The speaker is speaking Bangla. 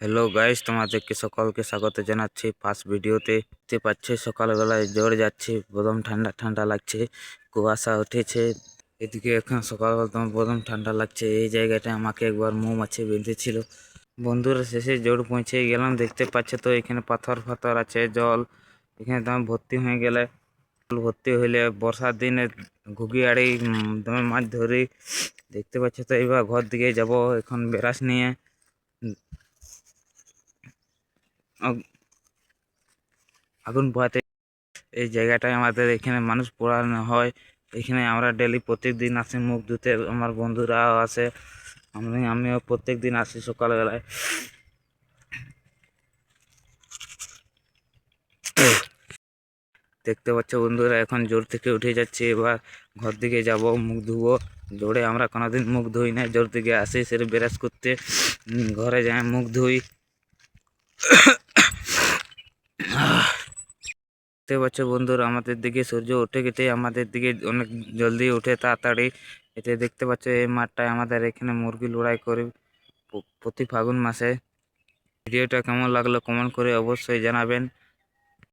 হ্যালো গাইস, তোমাদেরকে সকলকে স্বাগত জানাচ্ছি ফার্স্ট ভিডিওতে। দেখতে পাচ্ছি সকালবেলায় জ্বর যাচ্ছে, প্রথম ঠান্ডা ঠান্ডা লাগছে, কুয়াশা উঠেছে। এদিকে এখন সকালবেলা তোমার প্রথম ঠান্ডা লাগছে। এই জায়গাটা আমাকে একবার মৌমাছি বেঁধেছিল। বন্ধুরা শেষে জ্বর পৌঁছে গেলাম। দেখতে পাচ্ছ তো এখানে পাথর ফাথর আছে, জল এখানে তোমার ভর্তি হয়ে গেলে, ভর্তি হইলে বর্ষার দিনে ঘুগি আড়ি তোমার মাছ ধরি। দেখতে পাচ্ছ তো এবার ঘর দিকে যাব এখন ব্রাশ নিয়ে। আগুন পোহাতে এই জায়গাটায় আমাদের এখানে মানুষ পোড়ানো হয়। এখানে আমরা ডেলি প্রত্যেক দিন আসি মুখ ধুতে, আমার বন্ধুরাও আসে, আমিও প্রত্যেক দিন আসি সকালবেলায়। দেখতে পাচ্ছ বন্ধুরা এখন জোর থেকে উঠে যাচ্ছে, এবার ঘর দিকে যাব, মুখ ধুবো। জোরে আমরা কোনোদিন মুখ ধুই না, জোর দিকে আসি সেরে ব্রাশ করতে, ঘরে যাই মুখ ধুই। দেখতে পাচ্ছ বন্ধুরা আমাদের দিকে সূর্য উঠে গেছে, আমাদের দিকে অনেক জলদি উঠে তাড়াতাড়ি। এতে দেখতে পাচ্ছ এই মাঠটায় আমাদের এখানে মুরগি লড়াই করে প্রতি ফাগুন মাসে। ভিডিওটা কেমন লাগলো কমেন্ট করে অবশ্যই জানাবেন।